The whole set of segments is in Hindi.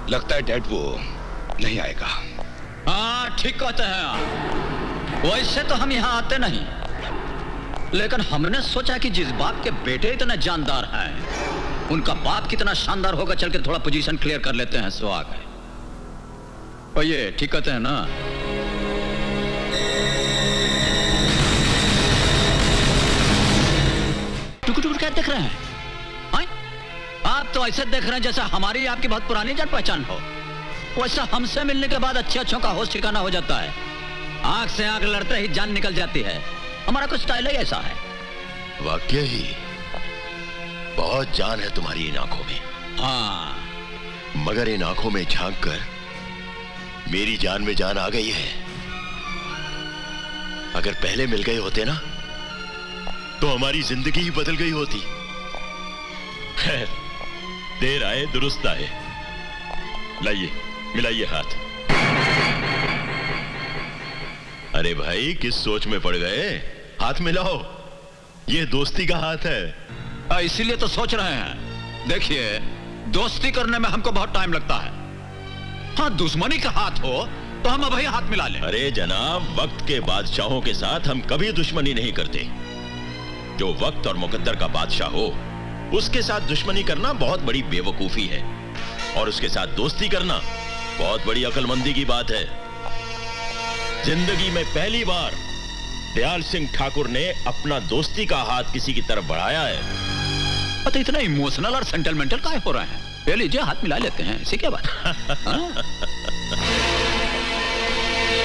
लगता है डैड वो नहीं आएगा। हाँ ठीक कहते हैं आप। वैसे तो हम यहाँ आते नहीं, लेकिन हमने सोचा कि जिस बाप के बेटे इतने जानदार हैं, उनका बाप कितना शानदार होगा, चल के थोड़ा पोजीशन क्लियर कर लेते हैं। सो आ गए। और ये ठीक कहते हैं ना? टुक टुक क्या देख रहे हैं? आप तो ऐसे देख रहे हैं जैसा हमारी आपकी बहुत पुरानी जान पहचान हो। वैसा हमसे मिलने के बाद अच्छे अच्छों का होश ठिकाना हो जाता है। आंख से आंख लड़ते ही जान निकल जाती है। हमारा कुछ स्टाइल ही ऐसा है। वाकई ही बहुत जान है तुम्हारी इन आंखों में। हाँ, मगर इन आंखों में झांक कर मेरी जान में जान आ गई है। अगर पहले मिल गए होते ना तो हमारी जिंदगी ही बदल गई होती। खैर, देर आए दुरुस्त आए। लाइए, मिलाइए हाथ। अरे भाई, किस सोच में पड़ गए? हाथ मिलाओ, ये दोस्ती का हाथ है। इसीलिए तो सोच रहे हैं। देखिए, दोस्ती करने में हमको बहुत टाइम लगता है। हाँ, दुश्मनी का हाथ हो तो हम अभी हाथ मिला लें। अरे जनाब, वक्त के बादशाहों के साथ हम कभी दुश्मनी नहीं करते। जो वक्त और मुकद्दर का बादशाह हो, उसके साथ दुश्मनी करना बहुत बड़ी बेवकूफी है, और उसके साथ दोस्ती करना बहुत बड़ी अक्लमंदी की बात है। जिंदगी में पहली बार दयाल सिंह ठाकुर ने अपना दोस्ती का हाथ किसी की तरफ बढ़ाया है। पता इतना इमोशनल और सेंटिमेंटल काहे हो रहे हैं? ले लीजिए, हाथ मिला लेते हैं। इसे क्या बात?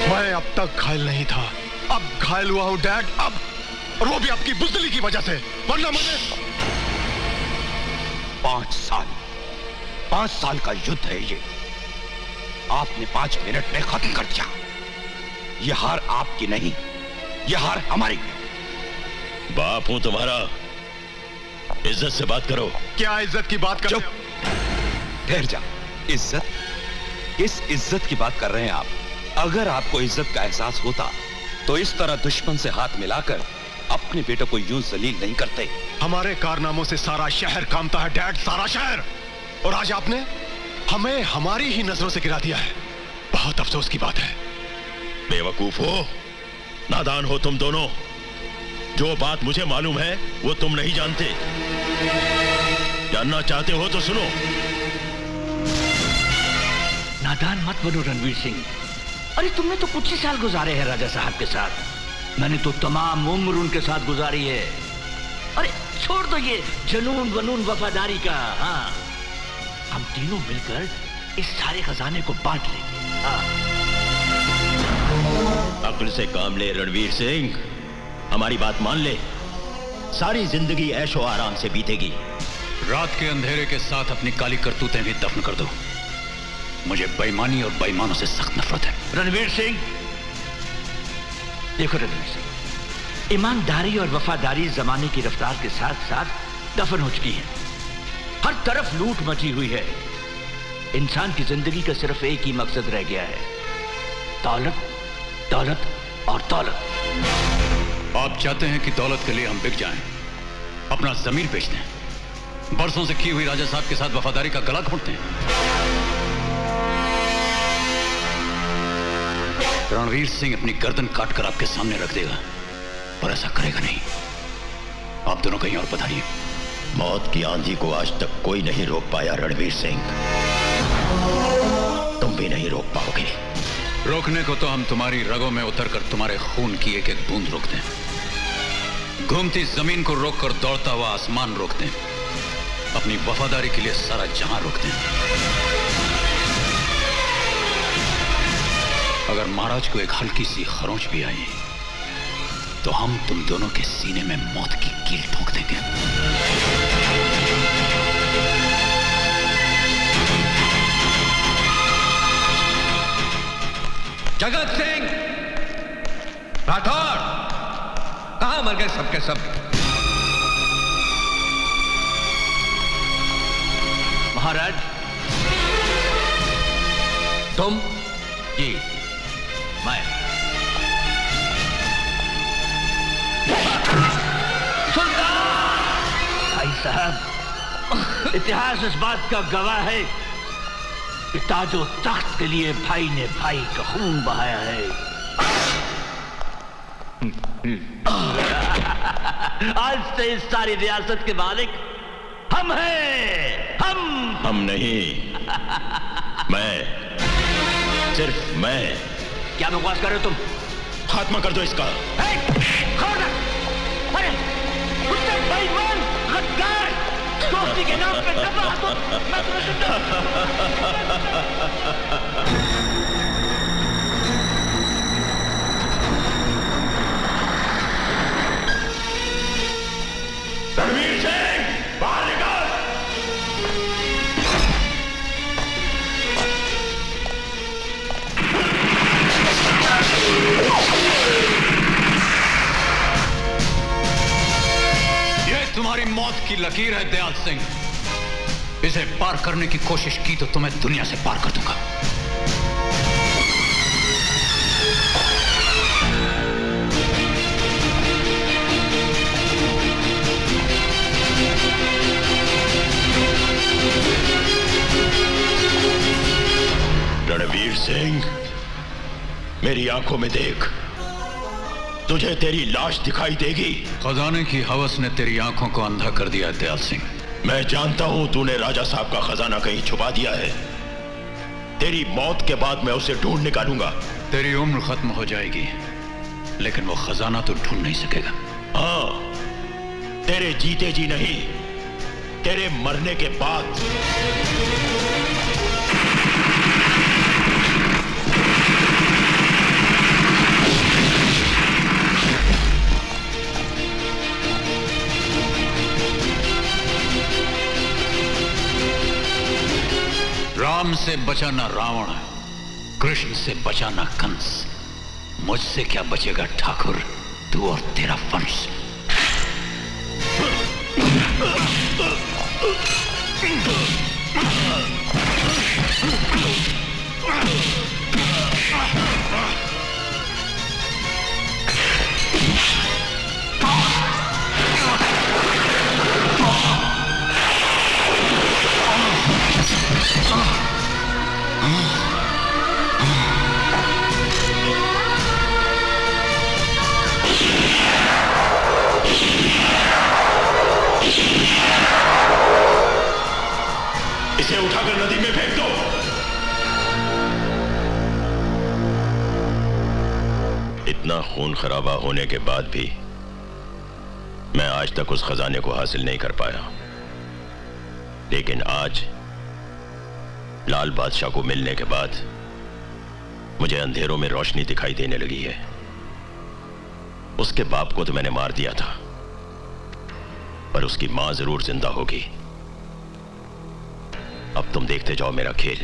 मैं अब तक घायल नहीं था, अब घायल हुआ हूं डैड। अब, और वो भी आपकी बुज़दिली की वजह से। वरना मैंने 5 साल का युद्ध है ये। आपने 5 मिनट में खत्म कर दिया। ये हार आपकी नहीं, ये हार हमारी। बाप हूं तुम्हारा, इज्जत से बात करो। क्या इज्जत की बात कर रहे हो? ठहर जा। इज्जत? किस इज्जत की बात कर रहे हैं आप? अगर आपको इज्जत का एहसास होता तो इस तरह दुश्मन से हाथ मिलाकर अपने बेटे को यूं जलील नहीं करते। हमारे कारनामों से सारा शहर कांपता है डैड, सारा शहर। और आज आपने हमें हमारी ही नजरों से गिरा दिया है। बहुत अफसोस की बात है। बेवकूफ हो, नादान हो तुम दोनों। जो बात मुझे मालूम है वो तुम नहीं जानते। जानना चाहते हो तो सुनो। नादान मत बनो रणवीर सिंह। अरे तुमने तो कुछ ही साल गुजारे हैं राजा साहब के साथ। मैंने तो तमाम उम्र उनके साथ गुजारी है। अरे छोड़ दो ये जनून वनून वफादारी का। हाँ, हम तीनों मिलकर इस सारे खजाने को बांट लेंगे। हाँ। अक्ल से काम ले रणवीर सिंह, हमारी बात मान ले। सारी जिंदगी ऐशो आराम से बीतेगी। रात के अंधेरे के साथ अपनी काली करतूतें भी दफन कर दो। मुझे बेईमानी और बेईमानों से सख्त नफरत है। रणवीर सिंह, देखो रणवीर सिंह, ईमानदारी और वफादारी जमाने की रफ्तार के साथ साथ दफन हो चुकी है। हर तरफ लूट मची हुई है। इंसान की जिंदगी का सिर्फ एक ही मकसद रह गया है, दौलत, दौलत और दौलत। आप चाहते हैं कि दौलत के लिए हम बिक जाएं, अपना जमीन बेच दें, बरसों से की हुई राजा साहब के साथ वफादारी का गला घोंटते हैं। रणवीर सिंह अपनी गर्दन काटकर आपके सामने रख देगा, पर ऐसा करेगा नहीं। आप दोनों कहीं और पधारिए। मौत की आंधी को आज तक कोई नहीं रोक पाया रणवीर सिंह, तुम भी नहीं रोक पाओगे। रोकने को तो हम तुम्हारी रगों में उतरकर तुम्हारे खून की एक एक बूंद रोकते हैं। घूमती जमीन को रोककर दौड़ता हुआ आसमान रोकते हैं। अपनी वफादारी के लिए सारा जहां रोकते हैं। अगर महाराज को एक हल्की सी खरोंच भी आई तो हम तुम दोनों के सीने में मौत की कील ठोक देंगे। जगत सिंह राठौर, कहां मर गए सबके सब? महाराज, तुम? जी, मैं। भाई साहब, इतिहास इस बात का गवाह है कि ताजो तख्त के लिए भाई ने भाई का खून बहाया है। आज से इस सारी रियासत के मालिक हम हैं। हम नहीं, मैं, सिर्फ मैं। क्या बकवास कर रहे हो तुम? खात्मा कर दो इसका। अरे कुत्ते बेईमान, गद्दार, दोस्ती के नाम पे तबाह तो मैं रणवीर सिंह, बाहर निकल। तुम्हारी मौत की लकीर है दयाल सिंह। इसे पार करने की कोशिश की तो तुम्हें दुनिया से पार कर दूंगा। रणवीर सिंह, मेरी आंखों में देख, तुझे तेरी लाश दिखाई देगी। खजाने की हवस ने तेरी आंखों को अंधा कर दिया है दयाल सिंह। मैं जानता हूं तूने राजा साहब का खजाना कहीं छुपा दिया है। तेरी मौत के बाद मैं उसे ढूंढ निकालूंगा। तेरी उम्र खत्म हो जाएगी, लेकिन वो खजाना तो ढूंढ नहीं सकेगा। हाँ, तेरे जीते जी नहीं, तेरे मरने के बाद। राम से बचा ना रावण, कृष्ण से बचा ना कंस। मुझसे क्या बचेगा ठाकुर, तू और तेरा वंश। इसे उठाकर नदी में फेंक दो। इतना खून खराबा होने के बाद भी मैं आज तक उस खजाने को हासिल नहीं कर पाया, लेकिन आज लाल बादशाह को मिलने के बाद मुझे अंधेरों में रोशनी दिखाई देने लगी है। उसके बाप को तो मैंने मार दिया था, पर उसकी मां जरूर जिंदा होगी। अब तुम देखते जाओ मेरा खेल।